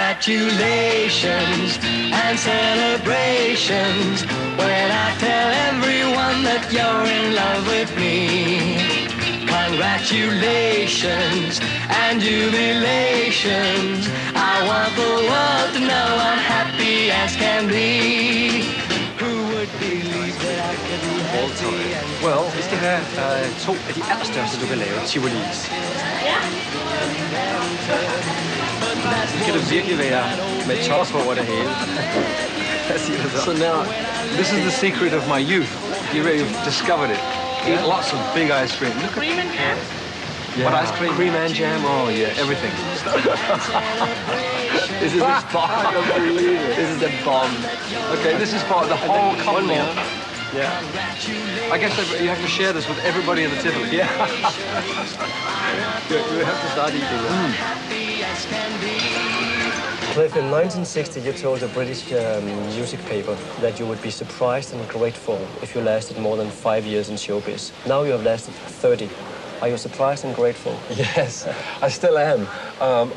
Congratulations and celebrations when I tell everyone that you're in love with me. Congratulations and jubilations. I want the world to know I'm happy as can be. Who would believe that I could be happy and... Well, vi skal have to af de allerstørste, du kan lave, Tivolis. Det skal det virkelig være med top over det hele. So now, this is the secret of my youth. You've discovered it. Eat lots of big ice cream. Look at cream and jam? Yeah. What ice cream? Cream and jam? Oh, yeah, everything. This is a bomb. I don't believe it. This is a bomb. Okay, this is for the whole company. Yeah. I guess you have to share this with everybody in the Tivoli. Yeah. You have to start eating it. Cliff, in 1960 you told a British music paper that you would be surprised and grateful if you lasted more than 5 years in showbiz. Now you have lasted 30. Are you surprised and grateful? Yes, I still am.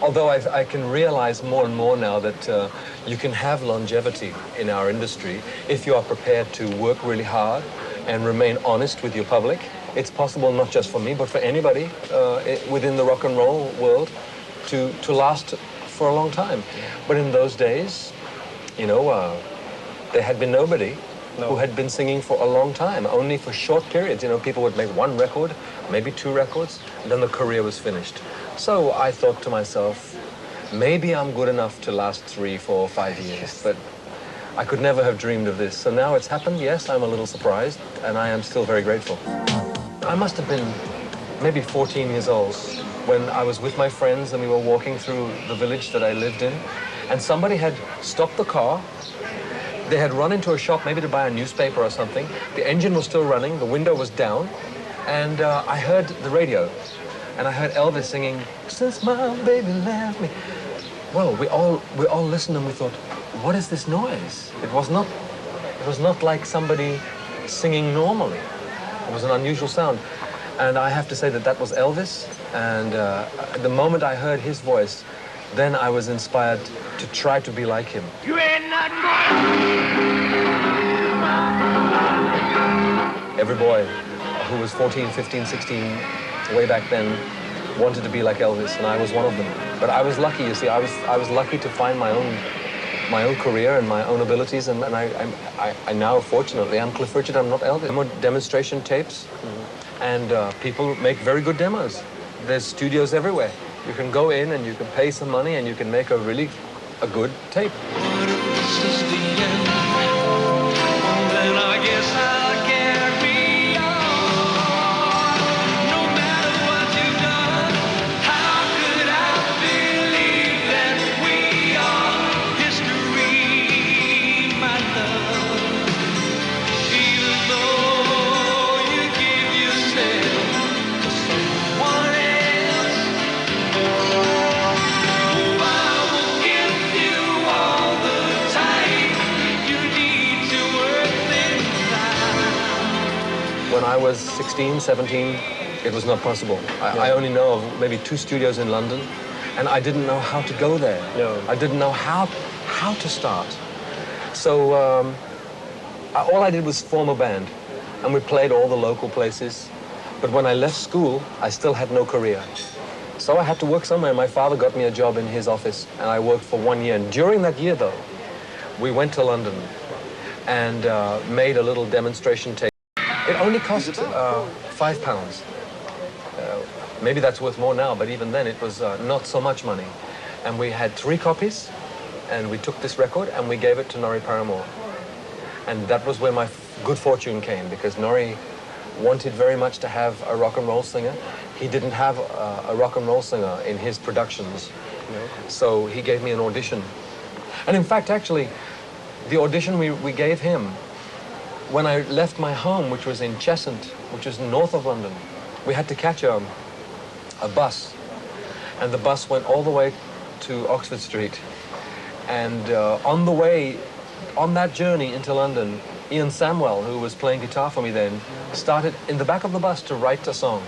Although I can realize more and more now that you can have longevity in our industry if you are prepared to work really hard and remain honest with your public. It's possible not just for me, but for anybody within the rock and roll world to last for a long time. But in those days, you know, there had been nobody who had been singing for a long time, only for short periods. You know, people would make one record, maybe 2 records, and then the career was finished. So I thought to myself, maybe I'm good enough to last 3, 4, 5 years, but I could never have dreamed of this. So now it's happened. Yes, I'm a little surprised, and I am still very grateful. I must have been maybe 14 years old when I was with my friends and we were walking through the village that I lived in, and somebody had stopped the car. They had run into a shop, maybe to buy a newspaper or something. The engine was still running, the window was down, and I heard the radio, and I heard Elvis singing, "Since my baby left me." Well, we all listened and we thought, what is this noise? It was not like somebody singing normally. It was an unusual sound. And I have to say that was Elvis, and the moment I heard his voice, then I was inspired to try to be like him. You ain't not going. Every boy who was 14, 15, 16, way back then, wanted to be like Elvis, and I was one of them. But I was lucky, you see. I was lucky to find my own career and my own abilities, and I now, fortunately, I'm Cliff Richard, I'm not Elvis. I'm on demonstration tapes, and people make very good demos. There's studios everywhere. You can go in and you can pay some money and you can make a good tape. When I was 16, 17, it was not possible. I only know of maybe 2 studios in London, and I didn't know how to go there. No. I didn't know how to start. So all I did was form a band, and we played all the local places. But when I left school, I still had no career. So I had to work somewhere. My father got me a job in his office, and I worked for 1 year. And during that year, though, we went to London and made a little demonstration tape. It only cost £5. Maybe that's worth more now, but even then it was not so much money. And we had 3 copies, and we took this record and we gave it to Norrie Paramore. And that was where my good fortune came, because Norrie wanted very much to have a rock and roll singer. He didn't have a rock and roll singer in his productions, so he gave me an audition. And in fact, actually, the audition we gave him, when I left my home, which was in Cheshunt, which is north of London, we had to catch a bus. And the bus went all the way to Oxford Street. And on the way, on that journey into London, Ian Samwell, who was playing guitar for me then, started in the back of the bus to write a song.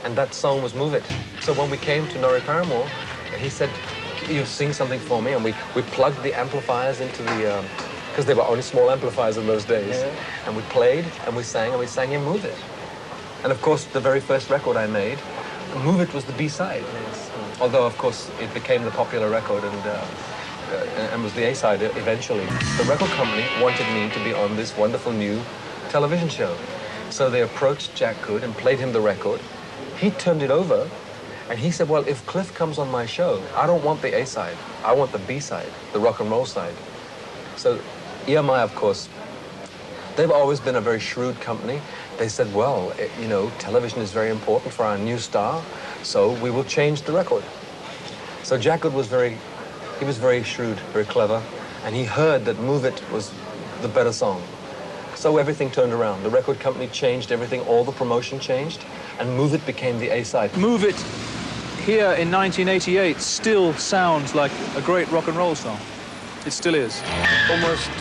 And that song was Move It. So when we came to Norrie Paramore, he said, you sing something for me? And we plugged the amplifiers into the, because they were only small amplifiers in those days. Yeah. And we played, and we sang him Move It. And of course, the very first record I made, Move It was the B-side. Yes. Although, of course, it became the popular record and was the A-side eventually. The record company wanted me to be on this wonderful new television show. So they approached Jack Good and played him the record. He turned it over, and he said, well, if Cliff comes on my show, I don't want the A-side. I want the B-side, the rock and roll side. So EMI, of course, they've always been a very shrewd company. They said, well, you know, television is very important for our new star, so we will change the record. So Jack Good was very shrewd, very clever, and he heard that Move It was the better song. So everything turned around. The record company changed everything, all the promotion changed, and Move It became the A-side. Move It, here in 1988, still sounds like a great rock and roll song. It still is. Almost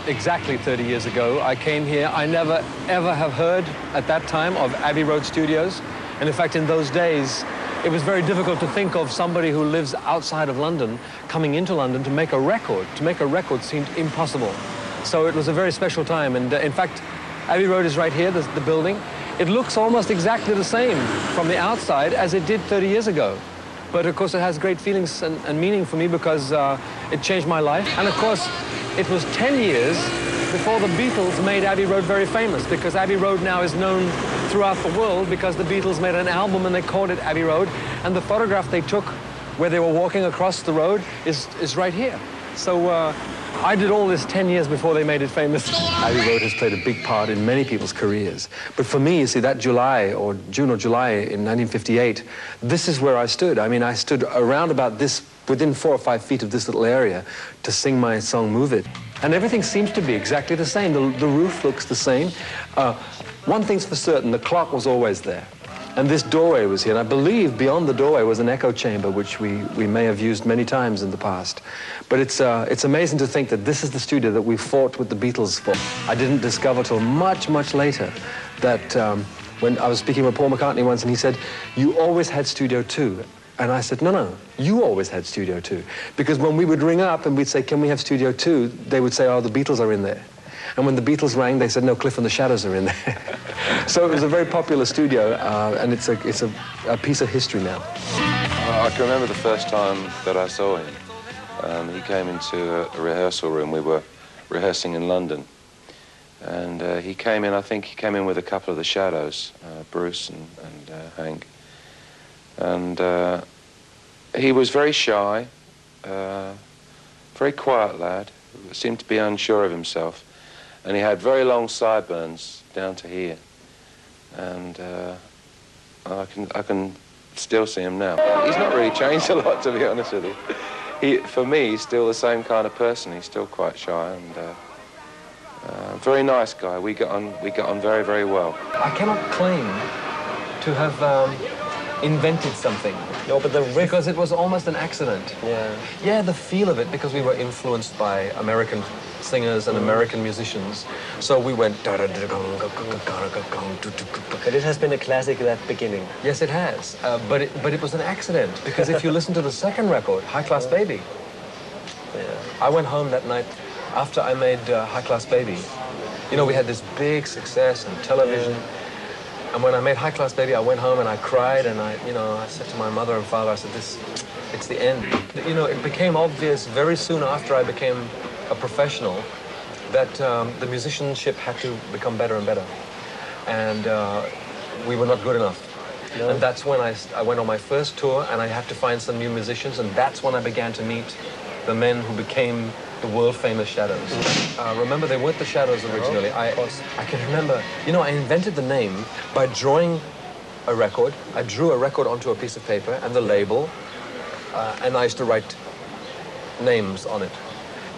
exactly 30 years ago, I came here. I never, ever have heard at that time of Abbey Road Studios. And in fact, in those days, it was very difficult to think of somebody who lives outside of London coming into London to make a record. To make a record seemed impossible. So it was a very special time. And in fact, Abbey Road is right here, the building. It looks almost exactly the same from the outside as it did 30 years ago. But of course, it has great feelings and meaning for me because it changed my life. And of course, it was 10 years before the Beatles made Abbey Road very famous, because Abbey Road now is known throughout the world because the Beatles made an album and they called it Abbey Road. And the photograph they took where they were walking across the road is right here. So I did all this 10 years before they made it famous. Abbey Road has played a big part in many people's careers. But for me, you see, that July, or June or July in 1958, this is where I stood. I mean, I stood around about this, within 4 or 5 feet of this little area, to sing my song, Move It. And everything seems to be exactly the same. The roof looks the same. One thing's for certain, the clock was always there. And this doorway was here, and I believe beyond the doorway was an echo chamber, which we may have used many times in the past. But it's amazing to think that this is the studio that we fought with the Beatles for. I didn't discover till much, much later that when I was speaking with Paul McCartney once, and he said, you always had Studio 2. And I said, no, you always had Studio 2. Because when we would ring up and we'd say, can we have Studio 2? They would say, oh, the Beatles are in there. And when the Beatles rang, they said, no, Cliff and the Shadows are in there. So it was a very popular studio, and it's a piece of history now. I can remember the first time that I saw him. He came into a rehearsal room. We were rehearsing in London. And he came in, I think he came in with a couple of the Shadows, Bruce and Hank. And he was very shy, very quiet lad, seemed to be unsure of himself. And he had very long sideburns down to here. And I can still see him now. He's not really changed a lot, to be honest with you. For me, he's still the same kind of person. He's still quite shy and very nice guy. We got on very, very well. I cannot claim to have invented something. No, but because it was almost an accident. Yeah, the feel of it, because we were influenced by American singers and American musicians. So we went... But it has been a classic at that beginning. Yes, it has. But it was an accident, because if you listen to the second record, High Class Baby, I went home that night after I made High Class Baby. You know, we had this big success on television. And when I made High Class Baby, I went home and I cried, and I said to my mother and father, I said, it's the end. You know, it became obvious very soon after I became a professional that the musicianship had to become better and better. And we were not good enough. No. And that's when I went on my first tour, and I had to find some new musicians, and that's when I began to meet the men who became the world-famous Shadows. Remember, they weren't the Shadows originally. I can remember, you know, I invented the name by drawing a record. I drew a record onto a piece of paper and the label, and I used to write names on it.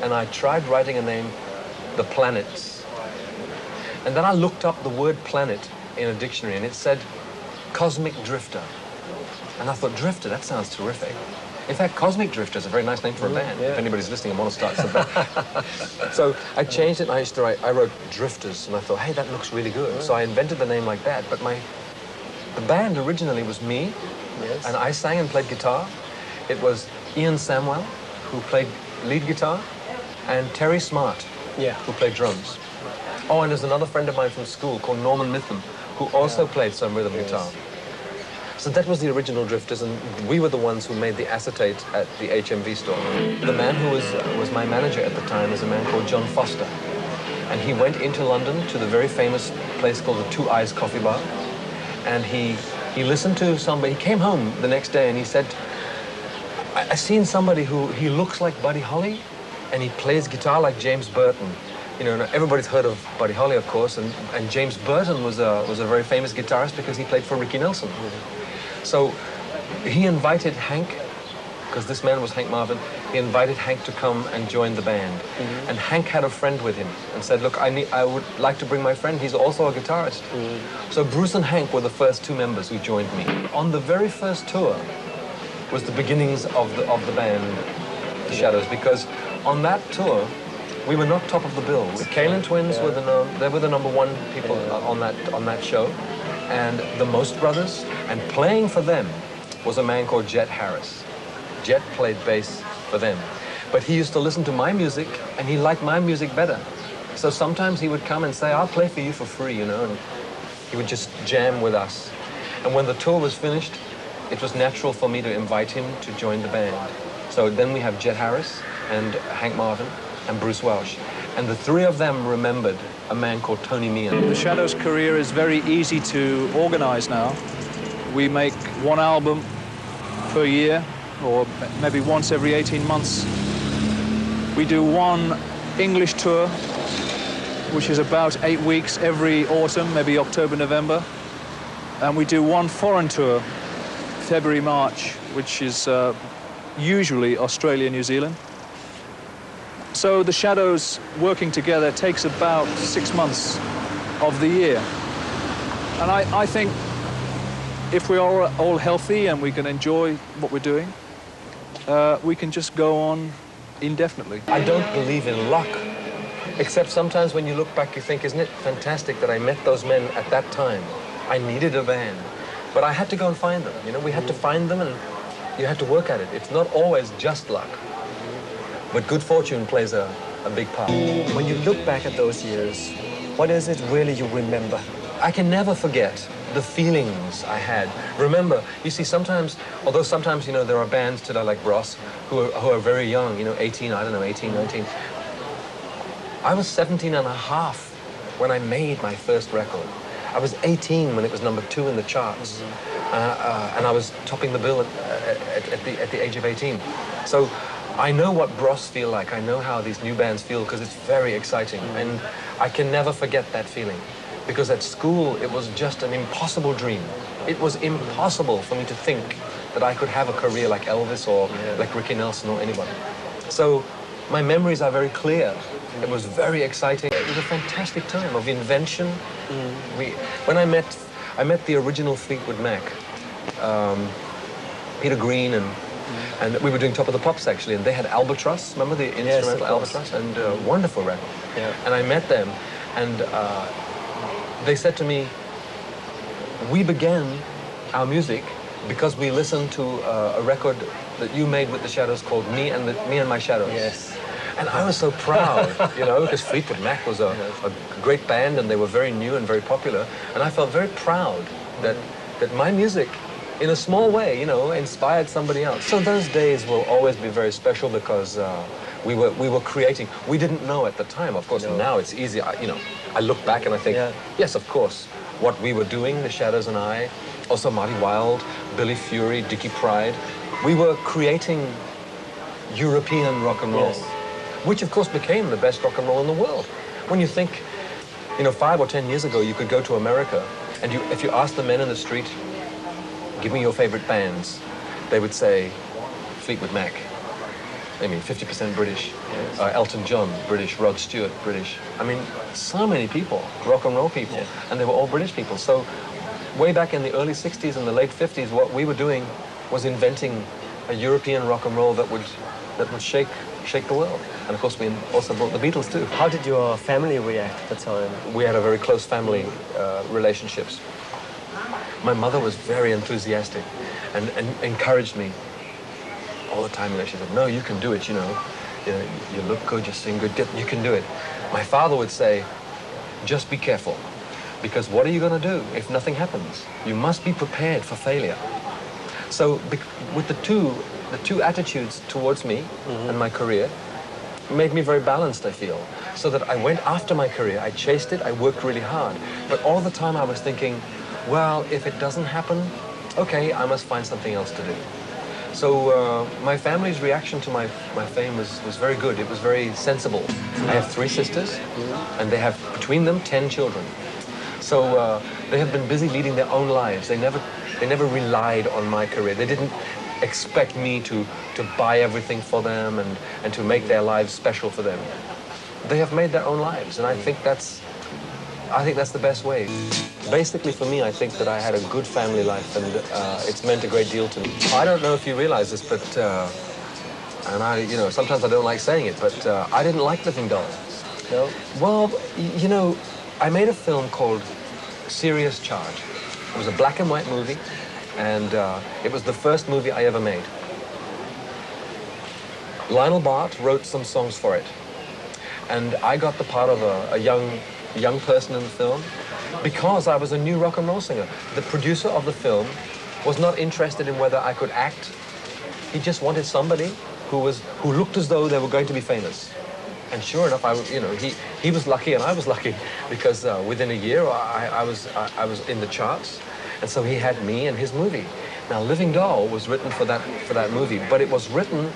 And I tried writing a name, The Planets. And then I looked up the word planet in a dictionary, and it said Cosmic Drifter. And I thought, Drifter, that sounds terrific. In fact, Cosmic Drifter is a very nice name for a band. If anybody's listening and wants to start something. So I changed it, and I wrote Drifters, and I thought, hey, that looks really good. So I invented the name like that. But the band originally was me, and I sang and played guitar. It was Ian Samwell, who played lead guitar, and Terry Smart, who played drums. Oh, and there's another friend of mine from school called Norman Mitham, who also played some rhythm guitar. So that was the original Drifters, and we were the ones who made the acetate at the HMV store. The man who was my manager at the time is a man called John Foster. And he went into London to the very famous place called the Two Eyes Coffee Bar. And he listened to somebody. He came home the next day and he said, I seen somebody he looks like Buddy Holly, and he plays guitar like James Burton. You know, everybody's heard of Buddy Holly, of course, and James Burton was a very famous guitarist because he played for Ricky Nelson. So he invited Hank, because this man was Hank Marvin, he invited Hank to come and join the band. And Hank had a friend with him and said, look, I would like to bring my friend, he's also a guitarist. So Bruce and Hank were the first two members who joined me. On the very first tour was the beginnings of the band, The Shadows, because on that tour, we were not top of the bill. The Kalin Twins were they were the #1 people on that show, and the Most Brothers, and playing for them was a man called Jet Harris. Jet played bass for them, but he used to listen to my music, and he liked my music better. So sometimes he would come and say, "I'll play for you for free," you know, and he would just jam with us. And when the tour was finished, it was natural for me to invite him to join the band. So then we have Jet Harris and Hank Marvin and Bruce Welsh. And the three of them remembered a man called Tony Meehan. The Shadows' career is very easy to organize now. We make one album per year, or maybe once every 18 months. We do one English tour, which is about 8 weeks every autumn, maybe October, November. And we do one foreign tour, February, March, which is usually Australia, New Zealand. So the Shadows working together takes about 6 months of the year. And I think if we are all healthy and we can enjoy what we're doing, we can just go on indefinitely. I don't believe in luck, except sometimes when you look back, you think, isn't it fantastic that I met those men at that time? I needed a band, but I had to go and find them. You know, we had to find them and you had to work at it. It's not always just luck. But good fortune plays a big part. When you look back at those years, what is it really you remember? I can never forget the feelings I had. Remember, you see, sometimes, although sometimes, you know, there are bands today like Bros who are very young, you know, 18, I don't know, 18, 19. I was 17 and a half when I made my first record. I was 18 when it was #2 in the charts. And I was topping the bill at the age of 18. So I know what Bros feel like. I know how these new bands feel because it's very exciting. And I can never forget that feeling. Because at school, it was just an impossible dream. It was impossible for me to think that I could have a career like Elvis or like Ricky Nelson or anybody. So my memories are very clear. It was very exciting. It was a fantastic time of invention. When I met the original Fleetwood Mac, Peter Green, and we were doing Top of the Pops actually, and they had Albatross. Remember the instrumental Albatross? And wonderful record. Yeah. And I met them, and they said to me, we began our music because we listened to a record that you made with the Shadows called Me and My Shadows. Yes. And I was so proud, you know, because Fleetwood Mac was a great band and they were very new and very popular. And I felt very proud that my music, in a small way, you know, inspired somebody else. So those days will always be very special because we were creating. We didn't know at the time, of course. No. Now it's easy. I look back and I think, yes, of course, what we were doing, the Shadows and I, also Marty Wilde, Billy Fury, Dickie Pride, we were creating European rock and roll, which of course became the best rock and roll in the world. When you think, you know, 5 or 10 years ago, you could go to America and if you ask the men in the street, give me your favorite bands, they would say Fleetwood Mac. I mean, 50% British. Elton John, British. Rod Stewart, British. I mean, so many people, rock and roll people, and they were all British people. So way back in the early 60s and the late 50s, what we were doing was inventing a European rock and roll that would shake the world. And of course, we also brought the Beatles too. How did your family react at the time? We had a very close family relationships. My mother was very enthusiastic and encouraged me. all the time. And she said, no, you can do it, you know. You look good, you sing good, you can do it. My father would say, just be careful. Because what are you going to do if nothing happens? You must be prepared for failure. So with the two attitudes towards me and my career made me very balanced, I feel. So that I went after my career, I chased it, I worked really hard. But all the time I was thinking, well, if it doesn't happen, okay, I must find something else to do. So my family's reaction to my fame was very good. It was very sensible. I have 3 sisters, and they have, between them, 10 children. So they have been busy leading their own lives. They never relied on my career. They didn't expect me to buy everything for them and to make their lives special for them. They have made their own lives, and I think that's the best way. Basically, for me, I think that I had a good family life, and it's meant a great deal to me. I don't know if you realize this, but and sometimes I don't like saying it, but I didn't like Living Doll. No? Well, I made a film called Serious Charge. It was a black and white movie, and it was the first movie I ever made. Lionel Bart wrote some songs for it, and I got the part of a young person in the film because I was a new rock and roll singer. The producer of the film was not interested in whether I could act. He just wanted somebody who looked as though they were going to be famous. And sure enough, he was lucky and I was lucky because within a year I was in the charts, and so he had me and his movie. Now, Living Doll was written for that movie, but it was written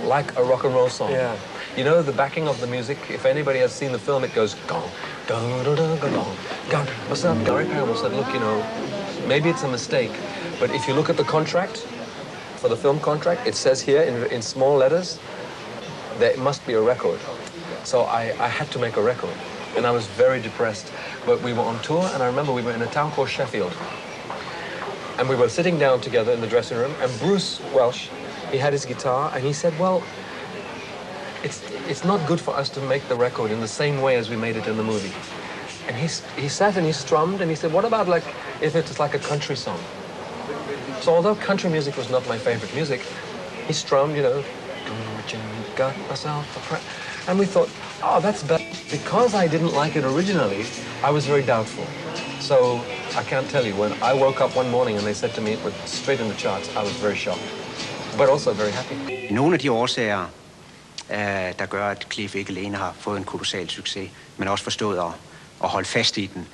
like a rock and roll song. Yeah. You know, the backing of the music, if anybody has seen the film, it goes gong, dong, dong, dong, dong, gong. What's up? Gary Parable said, look, maybe it's a mistake, but if you look at the contract, for the film contract, it says here in small letters, there must be a record. So I had to make a record, and I was very depressed. But we were on tour, and I remember we were in a town called Sheffield. And we were sitting down together in the dressing room, and Bruce Welch, he had his guitar, and he said, well, it's not good for us to make the record in the same way as we made it in the movie. And he sat and he strummed, and he said, what about if it's like a country song? So although country music was not my favorite music, he strummed, got myself a friend. And we thought, oh, that's better. Because I didn't like it originally, I was very doubtful. So I can't tell you, when I woke up one morning and they said to me it was straight in the charts, I was very shocked, but also very happy. Nogle af de årsager, der gør, at Cliff ikke alene har fået en kolossal succes, men også forstået at holde fast i den,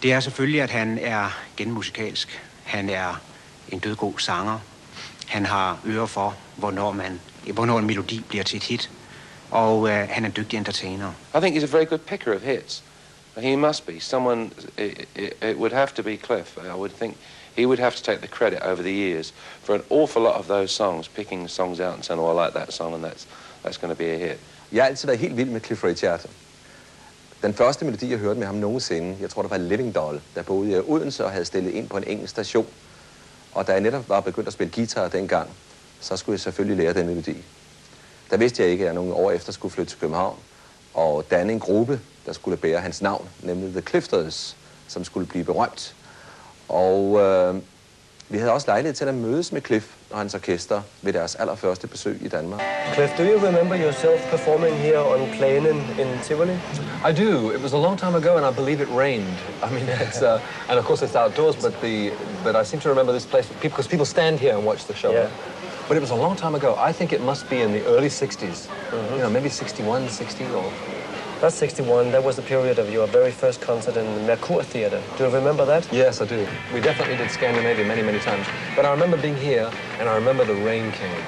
det er selvfølgelig, at han er genmusikalsk. Han er en dødgod sanger. Han har øre for, hvornår en melodi bliver til et hit. Og han er en dygtig entertainer. I think he's a very good picker of hits. He must be. Someone, it would have to be Cliff. I would think he would have to take the credit over the years for an awful lot of those songs, picking songs out and saying, oh, I like that song, and that's going to be a hit. Jeg har altid været helt vild med Cliff Richard. Den første melodi, jeg hørte med ham nogensinde, jeg tror, det var Living Doll, der boede i Odense og havde stillet ind på en engelsk station. Og da jeg netop var begyndt at spille guitar dengang, så skulle jeg selvfølgelig lære den melodi. Der vidste jeg ikke, at jeg nogle år efter skulle flytte til København og danne en gruppe, der skulle bære hans navn, nemlig The Clifters, som skulle blive berømt. Og vi havde også lejlighed til at mødes med Cliff og hans orkester ved deres allerførste besøg i Danmark. Cliff, do you remember yourself performing here on Plænen in Tivoli? I do. It was a long time ago, and I believe it rained. I mean, it's and of course it's outdoors, but I seem to remember this place because people stand here and watch the show. Yeah. But it was a long time ago. I think it must be in the early 60s. Maybe 61, 60 or... That's 61. That was the period of your very first concert in the Mercur Theatre. Do you remember that? Yes, I do. We definitely did Scandinavia many, many times. But I remember being here, and I remember the rain came.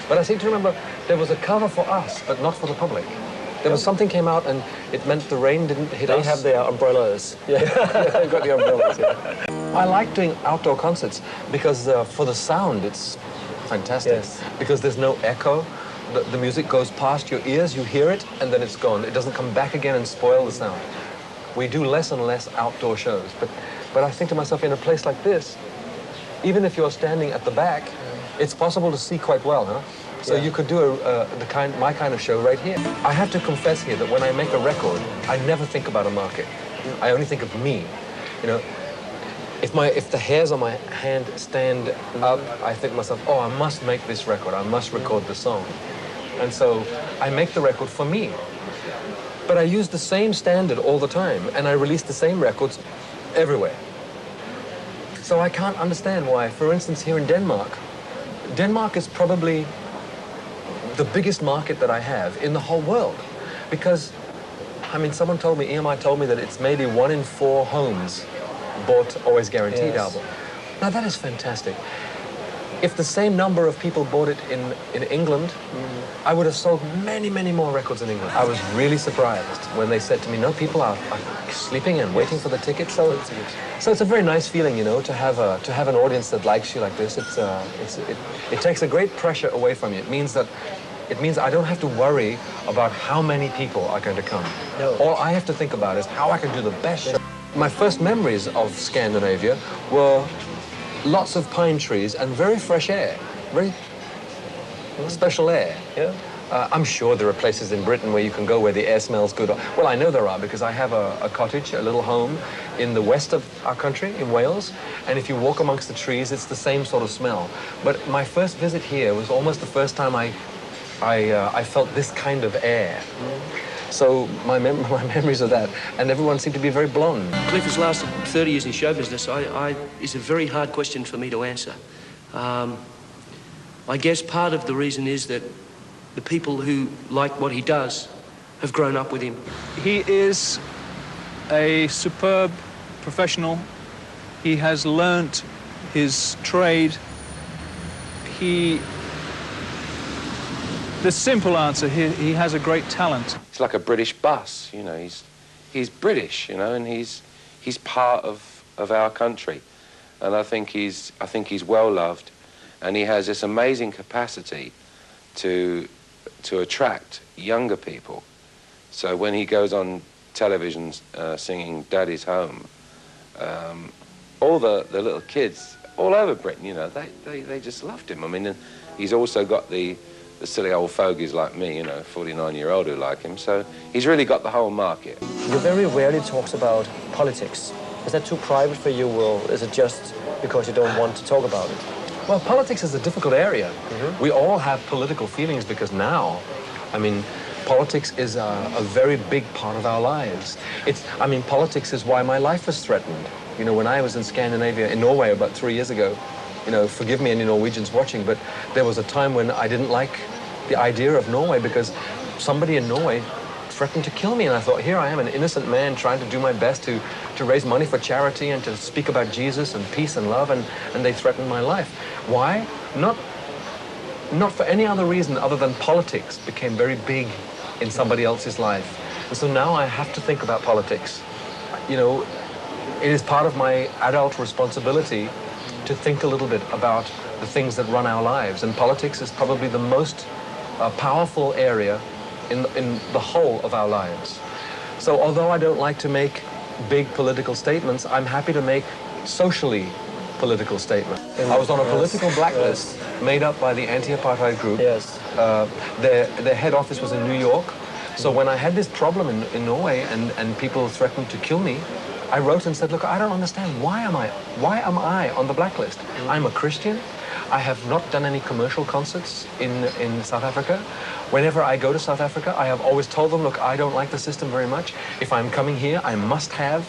But I seem to remember there was a cover for us, but not for the public. There was something came out, and it meant the rain didn't hit us. They have their umbrellas. Yeah, they've got the umbrellas, yeah. I like doing outdoor concerts because for the sound, it's fantastic. Yes. Because there's no echo. The music goes past your ears, you hear it, and then it's gone. It doesn't come back again and spoil the sound. We do less and less outdoor shows, but I think to myself, in a place like this, even if you're standing at the back, it's possible to see quite well, huh? So you could do my kind of show right here. I have to confess here that when I make a record, I never think about a market. I only think of me. If the hairs on my hand stand up, I think to myself, oh, I must make this record. I must record the song. And so I make the record for me. But I use the same standard all the time, and I release the same records everywhere. So I can't understand why, for instance, here in Denmark is probably the biggest market that I have in the whole world. Because, I mean, someone told me, EMI told me that it's maybe 1 in 4 homes bought Always Guaranteed album. Now that is fantastic. If the same number of people bought it in England, I would have sold many, many more records in England. I was really surprised when they said to me, no, people are sleeping and waiting for the tickets. So it's a very nice feeling, you know, to have an audience that likes you like this. It takes a great pressure away from you. It means I don't have to worry about how many people are going to come. No. All I have to think about is how I can do the best show. My first memories of Scandinavia were lots of pine trees and very fresh air, very special air. Yeah. I'm sure there are places in Britain where you can go where the air smells good. Well, I know there are because I have a cottage, a little home in the west of our country, in Wales, and if you walk amongst the trees, it's the same sort of smell. But my first visit here was almost the first time I felt this kind of air. So my memories of that, and everyone seemed to be very blonde. Cliff has lasted 30 years in show business. It's a very hard question for me to answer. I guess part of the reason is that the people who like what he does have grown up with him. He is a superb professional. He has learnt his trade. The simple answer, he has a great talent. It's like a British bus, you know. He's British, you know, and he's part of our country, and I think he's well loved, and he has this amazing capacity to attract younger people. So when he goes on television singing "Daddy's Home," all the little kids all over Britain, you know, they just loved him. I mean, he's also got the silly old fogies like me, you know, 49-year-old who like him. So he's really got the whole market. You very rarely talks about politics. Is that too private for you, or is it just because you don't want to talk about it? Well, politics is a difficult area. Mm-hmm. We all have political feelings because now, I mean, politics is a very big part of our lives. Politics is why my life was threatened. You know, when I was in Scandinavia, in Norway about 3 years ago, you know, forgive me any Norwegians watching, but there was a time when I didn't like the idea of Norway because somebody in Norway threatened to kill me, and I thought, here I am, an innocent man trying to do my best to raise money for charity and to speak about Jesus and peace and love, and they threatened my life. Why? Not for any other reason other than politics became very big in somebody else's life. And so now I have to think about politics. You know, it is part of my adult responsibility to think a little bit about the things that run our lives, and politics is probably the most powerful area in the whole of our lives. So although I don't like to make big political statements, I'm happy to make socially political statements. I was on a political blacklist made up by the anti-apartheid group. Yes. Their head office was in New York. So when I had this problem in Norway and people threatened to kill me, I wrote and said, look, I don't understand. Why am I on the blacklist? I'm a Christian. I have not done any commercial concerts in South Africa. Whenever I go to South Africa, I have always told them, look, I don't like the system very much. If I'm coming here, I must have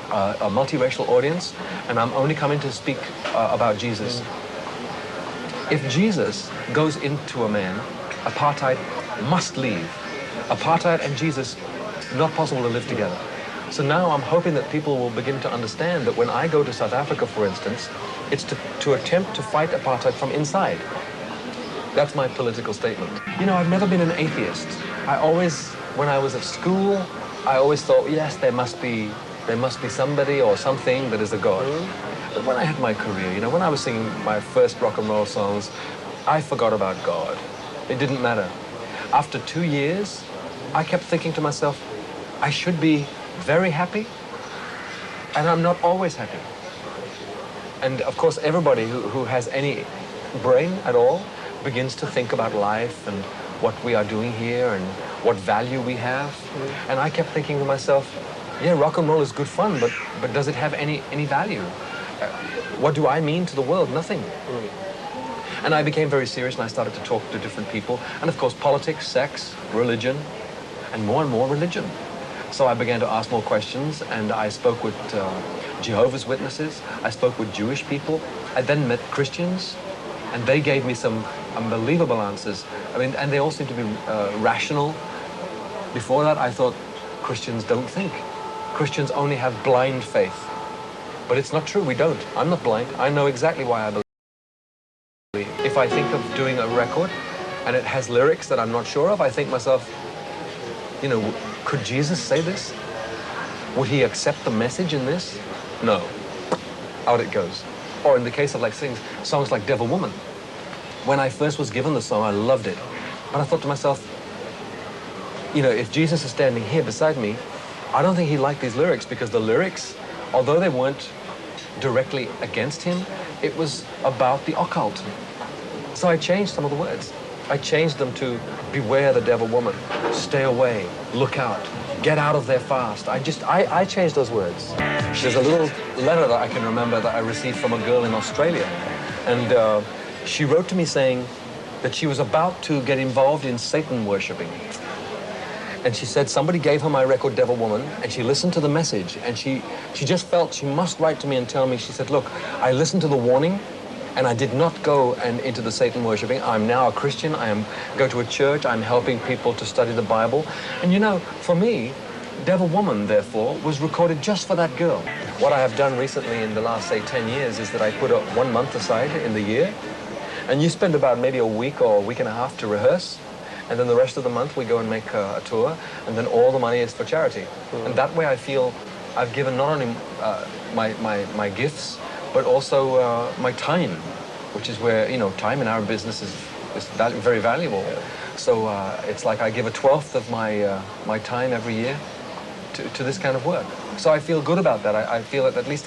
a multiracial audience, and I'm only coming to speak about Jesus. If Jesus goes into a man, apartheid must leave. Apartheid and Jesus, not possible to live together. So now I'm hoping that people will begin to understand that when I go to South Africa, for instance, it's to attempt to fight apartheid from inside. That's my political statement. You know, I've never been an atheist. I always, when I was at school, I always thought, yes, there must be somebody or something that is a God. But when I had my career, you know, when I was singing my first rock and roll songs, I forgot about God. It didn't matter. After 2 years, I kept thinking to myself, I should be very happy, and I'm not always happy. And of course, everybody who has any brain at all begins to think about life and what we are doing here and what value we have. And I kept thinking to myself, Yeah, rock and roll is good fun, but does it have any value? What do I mean to the world? Nothing. And I became very serious, and I started to talk to different people. And of course, politics, sex, religion, and more religion. So I began to ask more questions, and I spoke with Jehovah's Witnesses. I spoke with Jewish people. I then met Christians, and they gave me some unbelievable answers. I mean, and they all seemed to be rational. Before that, I thought Christians don't think. Christians only have blind faith. But it's not true, we don't. I'm not blind. I know exactly why I believe. If I think of doing a record and it has lyrics that I'm not sure of, I think myself, you know, could Jesus say this? Would he accept the message in this? No. Out it goes. Or in the case of like songs like Devil Woman. When I first was given the song, I loved it. But I thought to myself, you know, if Jesus is standing here beside me, I don't think he liked these lyrics, because the lyrics, although they weren't directly against him, it was about the occult. So I changed some of the words. I changed them to beware the devil woman, stay away, look out, get out of there fast. I changed those words. There's a little letter that I can remember that I received from a girl in Australia. And she wrote to me saying that she was about to get involved in Satan worshipping. And she said somebody gave her my record, Devil Woman, and she listened to the message, and she just felt she must write to me and tell me. She said, look, I listened to the warning, and I did not go into the Satan worshipping. I'm now a Christian. Go to a church. I'm helping people to study the Bible. And you know, for me, Devil Woman, therefore, was recorded just for that girl. What I have done recently in the last, say, 10 years is that I put 1 month aside in the year, and you spend about maybe a week or a week and a half to rehearse. And then the rest of the month we go and make a tour, and then all the money is for charity. And that way I feel I've given not only my gifts, but also my time, which is where, you know, time in our business is very valuable. So it's like I give 1/12 of my time every year to this kind of work. So I feel good about that. I feel that at least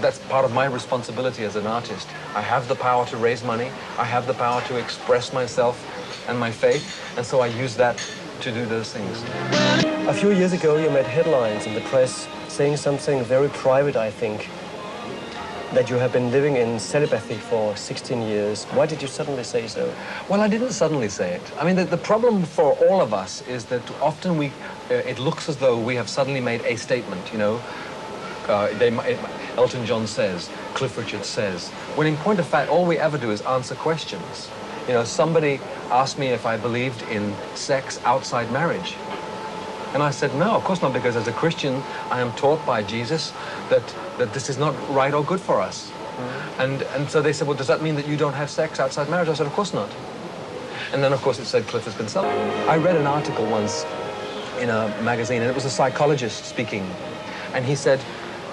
that's part of my responsibility as an artist. I have the power to raise money. I have the power to express myself and my faith, and so I use that to do those things. A few years ago, you made headlines in the press saying something very private, I think, that you have been living in celibacy for 16 years. Why did you suddenly say so? Well, I didn't suddenly say it. I mean, the problem for all of us is that often it looks as though we have suddenly made a statement, you know. Elton John says, Cliff Richard says, when in point of fact, all we ever do is answer questions. You know, somebody asked me if I believed in sex outside marriage. And I said, no, of course not, because as a Christian, I am taught by Jesus that this is not right or good for us. And so they said, well, does that mean that you don't have sex outside marriage? I said, of course not. And then, of course, it said Cliff has been celibate. I read an article once in a magazine, and it was a psychologist speaking. And he said,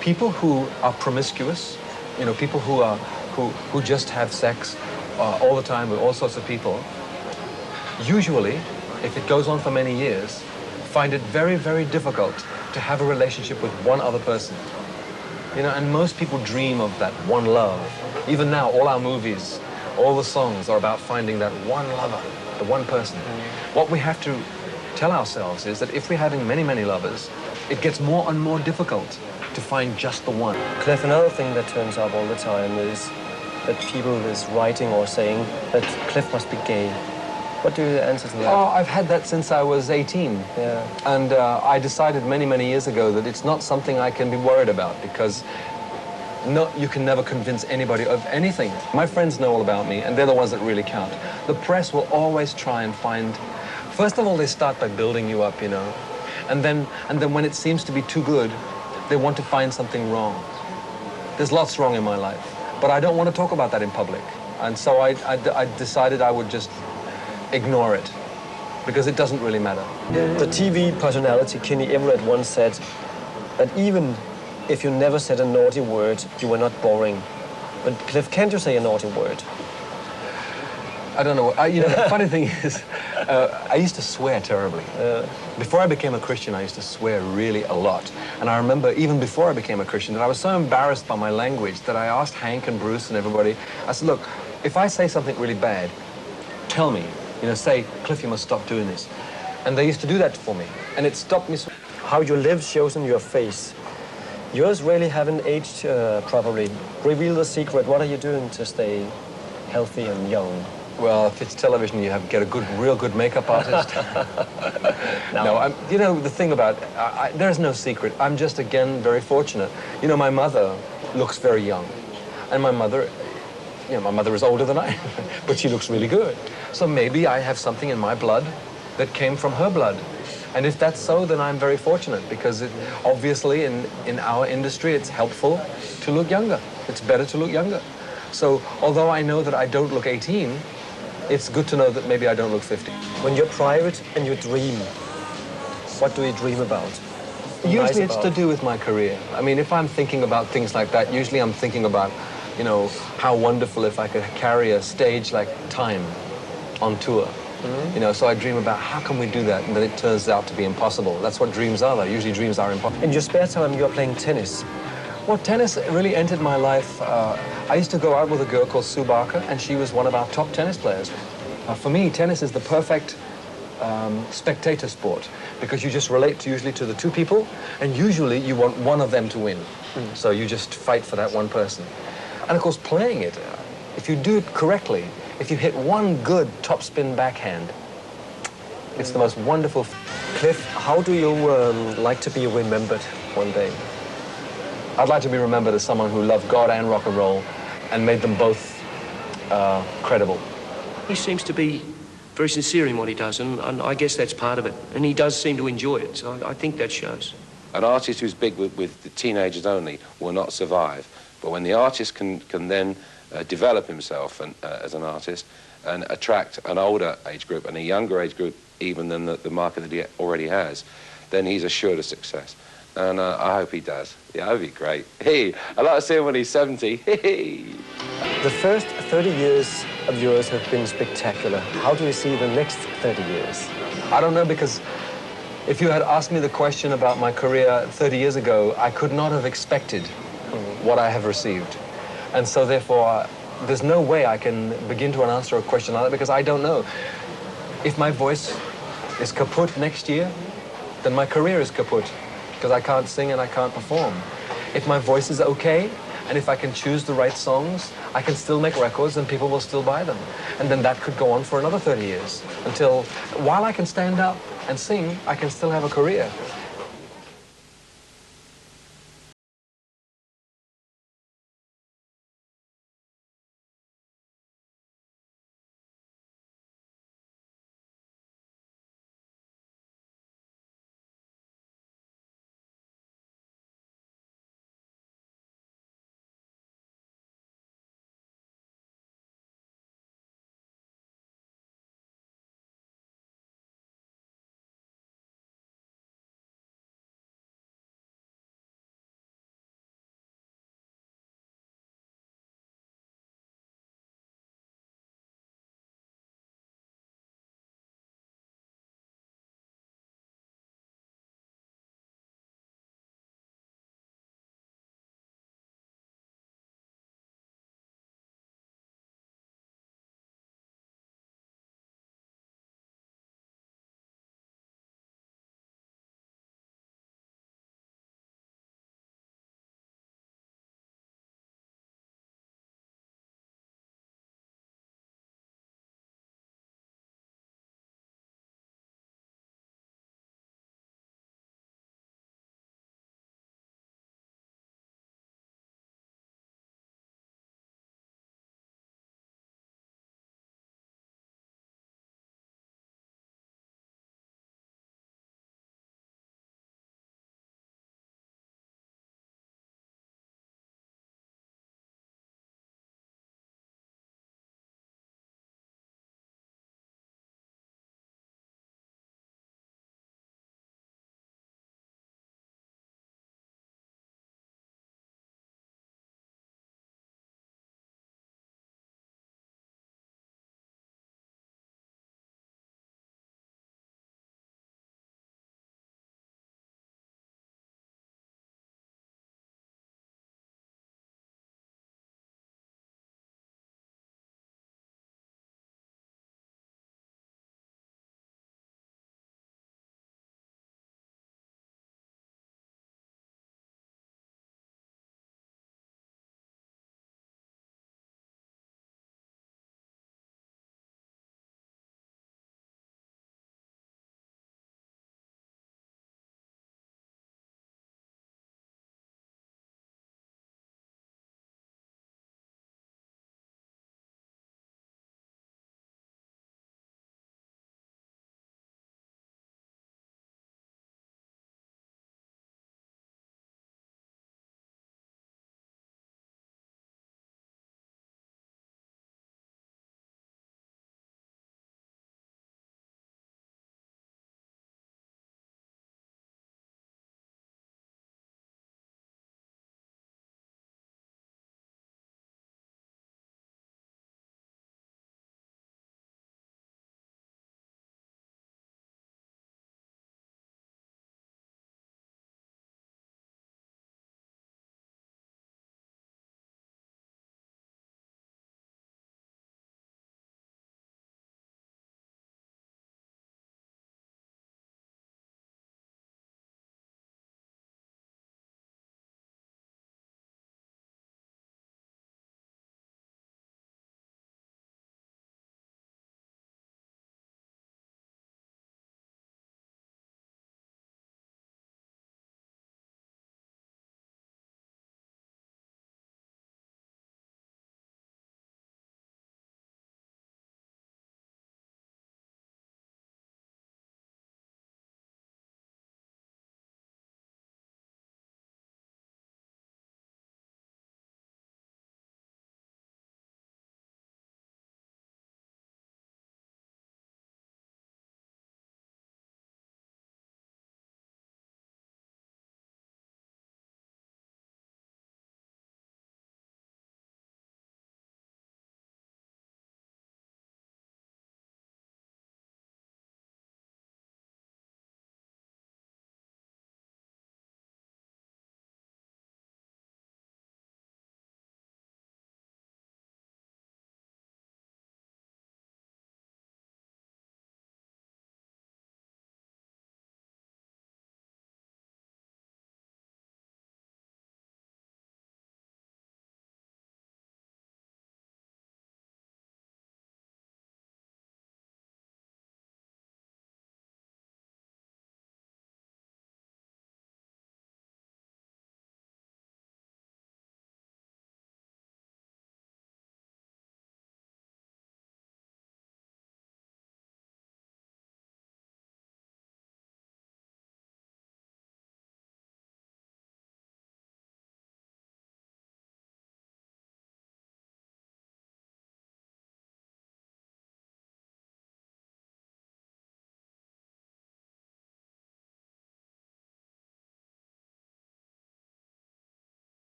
people who are promiscuous, you know, people who just have sex all the time with all sorts of people, usually, if it goes on for many years, find it very, very difficult to have a relationship with one other person. You know, and most people dream of that one love. Even now, all our movies, all the songs are about finding that one lover, the one person. What we have to tell ourselves is that if we're having many, many lovers, it gets more and more difficult to find just the one. Cliff, another thing that turns up all the time is that people is writing or saying that Cliff must be gay. What do you answer to that? Oh, I've had that since I was 18. Yeah. And I decided many, many years ago that it's not something I can be worried about, because you can never convince anybody of anything. My friends know all about me, and they're the ones that really count. The press will always try and find... First of all, they start by building you up, you know. And then when it seems to be too good, they want to find something wrong. There's lots wrong in my life, but I don't want to talk about that in public. And so I decided I would just ignore it, because it doesn't really matter. The TV personality Kenny Everett once said that even if you never said a naughty word, you were not boring. But Cliff, can't you say a naughty word? I don't know. You know, the funny thing is, I used to swear terribly. Before I became a Christian, I used to swear really a lot. And I remember, even before I became a Christian, that I was so embarrassed by my language that I asked Hank and Bruce and everybody, I said, look, if I say something really bad, tell me. You know, say, Cliff, you must stop doing this. And they used to do that for me. And it stopped me. How you live shows in your face. Yours really haven't aged properly. Reveal the secret. What are you doing to stay healthy and young? Well, if it's television, you have to get a real good makeup artist. No, you know, the thing about, there's no secret. I'm just, again, very fortunate. You know, my mother looks very young. And my mother is older than I am, but she looks really good. So maybe I have something in my blood that came from her blood. And if that's so, then I'm very fortunate, because obviously in our industry, it's helpful to look younger. It's better to look younger. So although I know that I don't look 18, it's good to know that maybe I don't look 50. When you're private and you dream, what do you dream about? Usually it's to do with my career. I mean, if I'm thinking about things like that, usually I'm thinking about, you know, how wonderful if I could carry a stage like Time on tour. You know, so I dream about how can we do that, and then it turns out to be impossible. That's what dreams are, though. Usually dreams are impossible. In your spare time, you're playing tennis. Well, tennis really entered my life. I used to go out with a girl called Sue Barker, and she was one of our top tennis players. For me, tennis is the perfect spectator sport, because you just relate usually to the two people, and usually you want one of them to win. So you just fight for that one person. And of course, playing it, if you do it correctly, if you hit one good topspin backhand, it's the most wonderful. Cliff, how do you like to be remembered one day? I'd like to be remembered as someone who loved God and rock and roll and made them both credible. He seems to be very sincere in what he does, and I guess that's part of it. And he does seem to enjoy it, so I think that shows. An artist who's big with the teenagers only will not survive. But when the artist can then develop himself as an artist and attract an older age group and a younger age group even than the market that he already has, then he's assured of success. And I hope he does. Yeah, that'd be great. Hey, I'd like to see him when he's 70. Hey. The first 30 years of yours have been spectacular. How do you see the next 30 years? I don't know, because if you had asked me the question about my career 30 years ago, I could not have expected what I have received. And so therefore, there's no way I can begin to answer a question like that, because I don't know. If my voice is kaput next year, then my career is kaput, because I can't sing and I can't perform. If my voice is okay, and if I can choose the right songs, I can still make records and people will still buy them. And then that could go on for another 30 years, until, while I can stand up and sing, I can still have a career.